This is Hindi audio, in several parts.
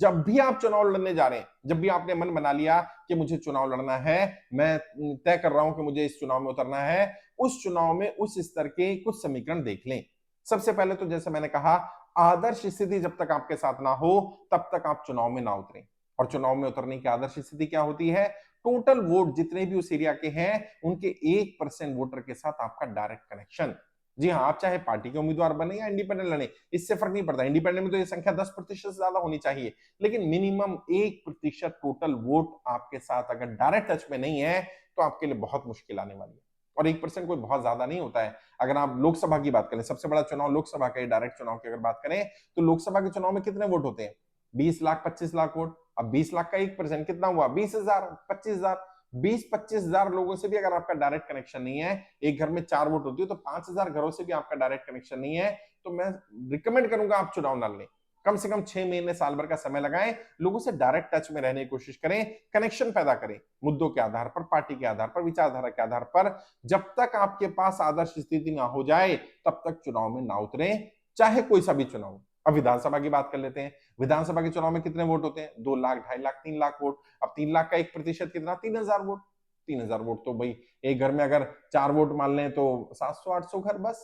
जब भी आप चुनाव लड़ने जा रहे हैं, जब भी आपने मन बना लिया कि मुझे चुनाव लड़ना है, मैं तय कर रहा हूं कि मुझे इस चुनाव में उतरना है, उस चुनाव में उस स्तर के कुछ समीकरण देख लें। सबसे पहले तो जैसे मैंने कहा, आदर्श स्थिति जब तक आपके साथ ना हो तब तक आप चुनाव में ना उतरें। और चुनाव में उतरने की आदर्श स्थिति क्या होती है? टोटल वोट जितने भी उस एरिया के हैं उनके 1% वोटर के साथ आपका डायरेक्ट कनेक्शन। जी हाँ, आप चाहे पार्टी के उम्मीदवार बने या इंडिपेंडेंट लड़े, इससे फर्क नहीं पड़ता। इंडिपेंडेंट में तो ये संख्या 10% से ज्यादा होनी चाहिए, लेकिन मिनिमम 1% टोटल वोट आपके साथ अगर डायरेक्ट टच में नहीं है तो आपके लिए बहुत मुश्किल आने वाली है। और 1% कोई बहुत ज्यादा नहीं होता है। अगर आप लोकसभा की बात करें, सबसे बड़ा चुनाव लोकसभा का, डायरेक्ट चुनाव की अगर बात करें, तो लोकसभा के चुनाव में कितने वोट होते हैं? 20 लाख 25 लाख वोट। अब 20 लाख का 1% कितना हुआ? 20,000 25,000। 20-25,000 लोगों से भी अगर आपका डायरेक्ट कनेक्शन नहीं है, एक घर में 4 वोट होती है तो 5,000 घरों से भी आपका डायरेक्ट कनेक्शन नहीं है, तो मैं रिकमेंड करूंगा आप चुनाव ना लें। कम से कम 6 महीने साल भर का समय लगाएं, लोगों से डायरेक्ट टच में रहने की कोशिश करें, कनेक्शन पैदा करें, मुद्दों के आधार पर, पार्टी के आधार पर, विचारधारा के आधार पर। जब तक आपके पास आदर्श स्थिति ना हो जाए तब तक चुनाव में ना उतरें, चाहे कोई सा भी चुनाव। अब विधानसभा की बात कर लेते हैं। विधानसभा के चुनाव में कितने वोट होते हैं? 2 लाख, 2.5 लाख, 3 लाख वोट। अब 3 लाख का 1% कितना? 3,000 वोट। 3,000 वोट तो भाई एक घर में अगर 4 वोट मान लें तो 700-800 घर बस,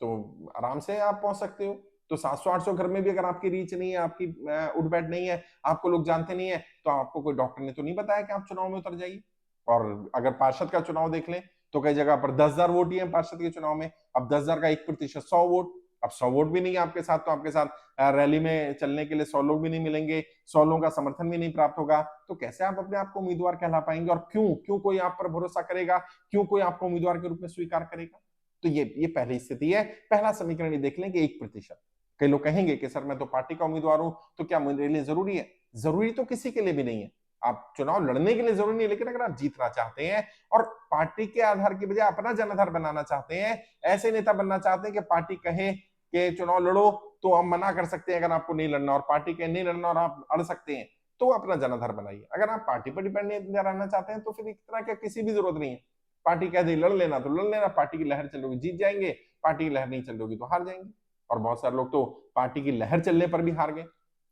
तो आराम से आप पहुंच सकते हो। तो 700-800 घर में भी अगर आपकी रीच नहीं है, आपकी उठ बैठ नहीं है, आपको लोग जानते नहीं है, तो आपको कोई डॉक्टर ने तो नहीं बताया कि आप चुनाव में उतर जाइए। और अगर पार्षद का चुनाव देख लें तो कई जगह पर 10,000 वोट ही है पार्षद के चुनाव में। अब 10,000 का 1% 100 वोट। अब 100 वोट भी नहीं है आपके साथ, तो आपके साथ रैली में चलने के लिए 100 लोग भी नहीं मिलेंगे, 100 लोगों का समर्थन भी नहीं प्राप्त होगा, तो कैसे आप अपने आप को उम्मीदवार कहला पाएंगे? और क्यों क्यों कोई आप पर भरोसा करेगा? क्यों कोई आपको उम्मीदवार के रूप में स्वीकार करेगा? तो ये पहली स्थिति है। पहला समीकरण ये देख लें कि 1%। कई लोग कहेंगे कि सर मैं तो पार्टी का उम्मीदवार हूं, तो क्या मेरे लिए जरूरी है? जरूरी तो किसी के लिए भी नहीं है। आप चुनाव लड़ने के लिए जरूरी नहीं है, लेकिन अगर आप जीतना चाहते हैं और पार्टी के आधार की बजाय अपना जनाधार बनाना चाहते हैं, ऐसे नेता बनना चाहते हैं कि पार्टी कहे कि चुनाव लड़ो तो हम मना कर सकते हैं अगर आपको नहीं लड़ना, और पार्टी कहे नहीं लड़ना और आप अड़ सकते हैं, तो अपना जनाधार बनाइए। अगर आप पार्टी पर डिपेंडेंट रहना चाहते हैं तो फिर इस तरह की किसी भी जरूरत नहीं है। पार्टी कह दे लड़ लेना तो लड़ लेना, पार्टी की लहर चल रही जीत जाएंगे, पार्टी की लहर नहीं चल रही तो हार जाएंगे। और बहुत सारे लोग तो पार्टी की लहर चलने पर भी हार गए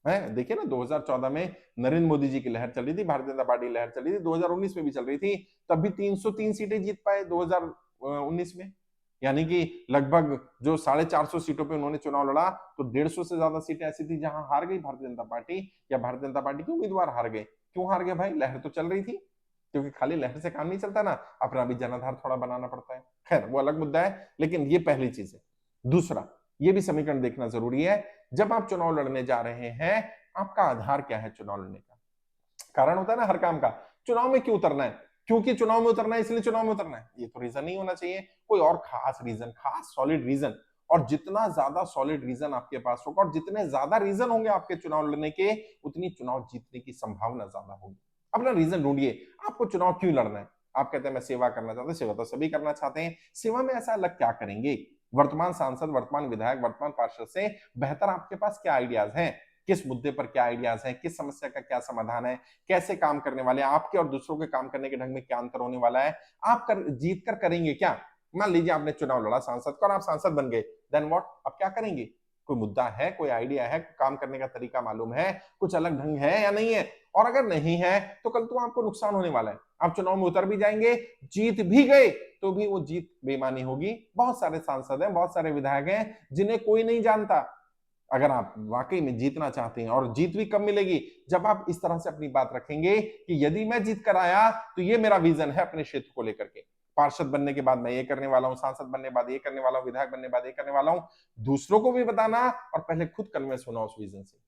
हैं। देखिए ना, 2014 में नरेंद्र मोदी जी की लहर चल रही थी, भारतीय जनता पार्टी की लहर चल रही थी, 2019 में भी चल रही थी, तब भी 303 सीटें जीत पाए 2019 में। यानी कि लगभग जो 450 सीटों पे उन्होंने चुनाव लड़ा, तो 150 से ज्यादा सीटें ऐसी थी जहां हार गई भारतीय जनता पार्टी, या भारतीय जनता पार्टी के उम्मीदवार हार गए। क्यों हार गए भाई? लहर तो चल रही थी। क्योंकि खाली लहर से काम नहीं चलता ना, अपना भी जनाधार थोड़ा बनाना पड़ता है। खैर वो अलग मुद्दा है, लेकिन ये पहली चीज है। दूसरा, ये भी समीकरण देखना जरूरी है, जब आप चुनाव लड़ने जा रहे हैं, आपका आधार क्या है चुनाव लड़ने का? कारण होता है ना हर काम का। चुनाव में क्यों उतरना है? क्योंकि चुनाव में उतरना है इसलिए चुनाव में उतरना है, ये तो रीजन नहीं होना चाहिए। कोई और खास रीजन, खास सॉलिड रीजन। और जितना ज्यादा सॉलिड रीजन आपके पास होगा और जितने ज्यादा रीजन होंगे आपके चुनाव लड़ने के, उतनी चुनाव जीतने की संभावना ज्यादा होगी। अपना रीजन ढूंढिए, आपको चुनाव क्यों लड़ना है? आप कहते हैं मैं सेवा करना चाहता हूं, सेवा तो सभी करना चाहते हैं, सेवा में ऐसा अलग क्या करेंगे? वर्तमान सांसद, वर्तमान विधायक, वर्तमान पार्षद से बेहतर आपके पास क्या आइडियाज हैं? किस मुद्दे पर क्या आइडियाज हैं? किस समस्या का क्या समाधान है? कैसे काम करने वाले हैं? आपके और दूसरों के काम करने के ढंग में क्या अंतर होने वाला है? आप जीत कर करेंगे क्या? मान लीजिए आपने चुनाव लड़ा सांसद का और आप सांसद बन गए, देन व्हाट? अब क्या करेंगे? कोई मुद्दा है, कोई आइडिया है, काम करने का तरीका मालूम है, कुछ अलग ढंग है या नहीं है? और अगर नहीं है तो कल तो आपको नुकसान होने वाला है। आप चुनाव में उतर भी जाएंगे, जीत भी गए, तो भी वो जीत बेमानी होगी। बहुत सारे सांसद हैं, बहुत सारे विधायक हैं जिन्हें कोई नहीं जानता। अगर आप वाकई में जीतना चाहते हैं, और जीत भी कब मिलेगी? जब आप इस तरह से अपनी बात रखेंगे कि यदि मैं जीत कर आया तो ये मेरा विजन है अपने क्षेत्र को लेकर के, पार्षद बनने के बाद मैं ये करने वाला हूं, सांसद बनने के बाद ये करने वाला हूं, विधायक बनने के बाद ये करने वाला हूं। दूसरों को भी बताना और पहले खुद कन्विंस होना उस विजन से।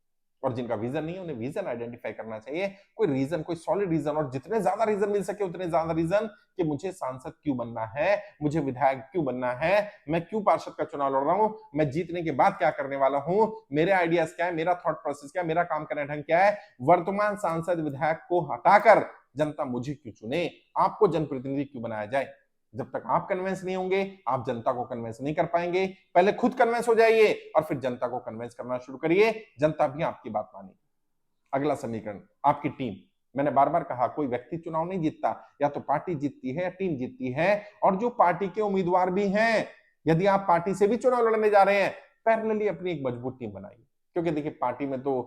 और जिनका विजन नहीं है उन्हें विजन आइडेंटिफाई करना चाहिए, कोई रीजन, कोई सॉलिड रीजन, और जितने ज्यादा रीजन मिल सके उतने ज्यादा रीजन कि मुझे सांसद क्यों बनना है, मुझे विधायक क्यों बनना है, मैं क्यों पार्षद का चुनाव लड़ रहा हूं, मैं जीतने के बाद क्या करने वाला हूं, मेरे आइडियाज क्या है, मेरा थॉट प्रोसेस क्या है, मेरा काम करने ढंग क्या है। वर्तमान सांसद विधायक को हटाकर जनता मुझे क्यों चुने, आपको जनप्रतिनिधि क्यों बनाया जाए? जब तक आप कन्विंस नहीं होंगे, आप जनता को कन्विंस नहीं कर पाएंगे। पहले खुद कन्विंस हो जाइए और फिर जनता को कन्विंस करना शुरू करिए, जनता भी आपकी बात मानेगी। अगला समीकरण, आपकी टीम। मैंने बार बार कहा, कोई व्यक्ति चुनाव नहीं जीतता, या तो पार्टी जीतती है या टीम जीतती है। और जो पार्टी के उम्मीदवार भी हैं, यदि आप पार्टी से भी चुनाव लड़ने जा रहे हैं, पैरेलली अपनी एक मजबूत टीम बनाइए। क्योंकि देखिए पार्टी में तो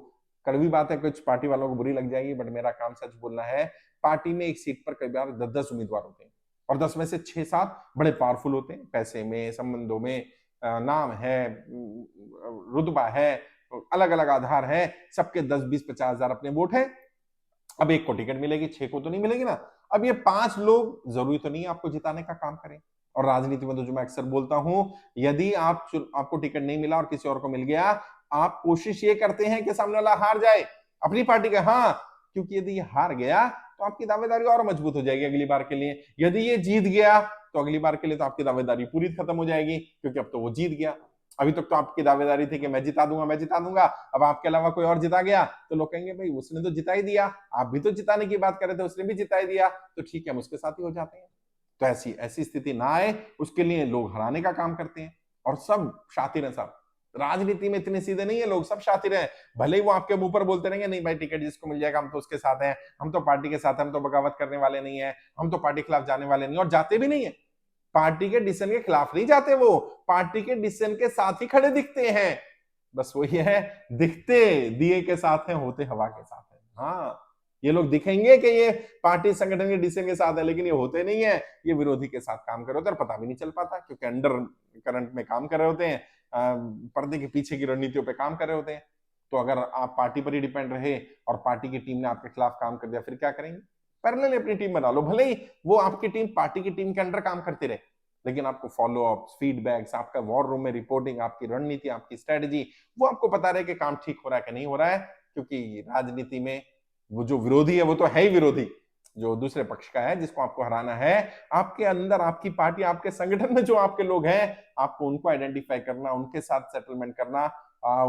कड़वी बात है, कुछ पार्टी वालों को बुरी लग जाएगी, बट मेरा काम सच बोलना है। पार्टी में एक सीट पर कई बार 10-10 उम्मीदवार होते हैं और 10 में से 6-7 बड़े पावरफुल होते हैं, पैसे में, संबंधों में, नाम है, रुतबा है, अलग अलग आधार है, सबके 10-20-50 हजार अपने वोट है। अब एक को टिकट मिलेगी, 6 को तो नहीं मिलेगी ना। अब ये 5 लोग जरूरी तो नहीं है आपको जिताने का काम करें। और राजनीति में तो जो मैं अक्सर बोलता हूं, यदि आपको टिकट नहीं मिला और किसी और को मिल गया, आप कोशिश ये करते हैं कि सामने वाला हार जाए अपनी पार्टी का, हाँ, क्योंकि यदि ये हार गया तो आपकी दावेदारी और मजबूत हो जाएगी अगली बार के लिए। यदि ये जीत गया तो अगली बार के लिए तो आपकी दावेदारी पूरी खत्म हो जाएगी, क्योंकि अब तो वो जीत गया। अभी तक तो आपकी दावेदारी थी कि मैं जिता दूंगा, मैं जिता दूंगा। अब आपके अलावा कोई और जिता गया तो लोग कहेंगे भाई उसने तो जिता ही दिया, आप भी तो जिताने की बात कर रहे थे, उसने भी जिता ही दिया, तो ठीक है हम उसके साथ ही हो जाते हैं। तो ऐसी ऐसी स्थिति ना आए, उसके लिए लोग हराने का काम करते हैं। और सब शातिर हैं, सब राजनीति में इतने सीधे नहीं है लोग, सब शातिर हैं। भले ही वो आपके मुंह पर बोलते रहेंगे नहीं भाई टिकट जिसको मिल जाएगा हम तो उसके साथ हैं, हम तो पार्टी के साथ हैं, हम तो बगावत करने वाले नहीं है, हम तो पार्टी के खिलाफ जाने वाले नहीं, और जाते भी नहीं है। पार्टी के डिसीजन के खिलाफ नहीं जाते, वो पार्टी के डिसीजन के साथ ही खड़े दिखते हैं। बस वही है, दिखते दिए के साथ हैं, होते हवा के साथ हैं। हाँ, ये लोग दिखेंगे कि ये पार्टी संगठन के डिसीजन के साथ है, लेकिन ये होते नहीं है, ये विरोधी के साथ काम कर रहे होते हैं और पता भी नहीं चल पाता, क्योंकि अंडर करंट में काम कर रहे होते हैं, पर्दे के पीछे की रणनीतियों पे काम कर रहे होते हैं। तो अगर आप पार्टी पर ही डिपेंड रहे और पार्टी की टीम ने आपके खिलाफ काम कर दिया, फिर क्या करेंगे? पैरेलल अपनी टीम बना लो, भले ही वो आपकी टीम पार्टी की टीम के अंडर काम करती रहे, लेकिन आपको फॉलो अप, फीडबैक्स, आपका वॉर रूम में रिपोर्टिंग, आपकी रणनीति, आपकी स्ट्रेटजी, वो आपको पता रहे कि काम ठीक हो रहा है कि नहीं हो रहा है। क्योंकि राजनीति में वो जो विरोधी है वो तो है ही विरोधी, जो दूसरे पक्ष का है, जिसको आपको हराना है। आपके अंदर, आपकी पार्टी, आपके संगठन में जो आपके लोग हैं, आपको उनको आइडेंटिफाई करना, उनके साथ सेटलमेंट करना,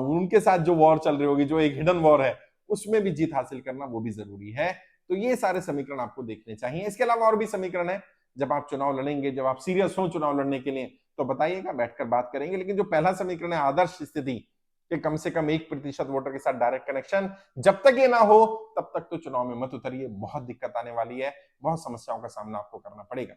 उनके साथ जो वॉर चल रही होगी, जो एक हिडन वॉर है, उसमें भी जीत हासिल करना, वो भी जरूरी है। तो ये सारे समीकरण आपको देखने चाहिए। इसके अलावा और भी समीकरण है। जब आप चुनाव लड़ेंगे, जब आप सीरियस हो चुनाव लड़ने के लिए, तो बताइएगा, बैठकर बात करेंगे। लेकिन जो पहला समीकरण है, आदर्श स्थिति कि कम से कम 1% वोटर के साथ डायरेक्ट कनेक्शन, जब तक ये ना हो तब तक तो चुनाव में मत उतरिए, बहुत दिक्कत आने वाली है, बहुत समस्याओं का सामना आपको करना पड़ेगा।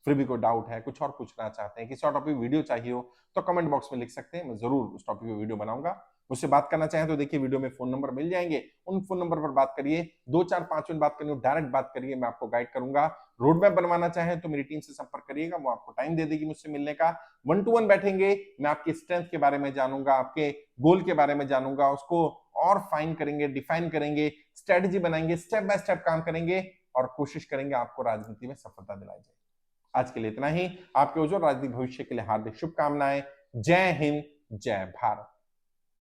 फिर भी कोई डाउट है, कुछ और पूछना चाहते हैं, किसी और टॉपिक वीडियो चाहिए हो, तो कमेंट बॉक्स में लिख सकते हैं, मैं जरूर उस टॉपिक पे वीडियो बनाऊंगा। मुझसे बात करना चाहें तो देखिए वीडियो में फोन नंबर मिल जाएंगे, उन फोन नंबर पर बात करिए। 2 4 5 मिनट बात करनी हो, डायरेक्ट बात करिए, मैं आपको गाइड करूंगा। रोड मैप बनवाना चाहें तो मेरी टीम से संपर्क करिएगा, वो आपको टाइम दे देगी मुझसे मिलने का। 1 to 1 बैठेंगे, मैं आपकी स्ट्रेंथ के बारे में जानूंगा, आपके गोल के बारे में जानूंगा, उसको और फाइन करेंगे, डिफाइन करेंगे, स्ट्रेटजी बनाएंगे, स्टेप बाय स्टेप काम करेंगे और कोशिश करेंगे आपको राजनीति में सफलता दिलाई जाए। आज के लिए इतना ही। आपके उज्जवल राजनीतिक भविष्य के लिए हार्दिक शुभकामनाएं। जय हिंद, जय भारत।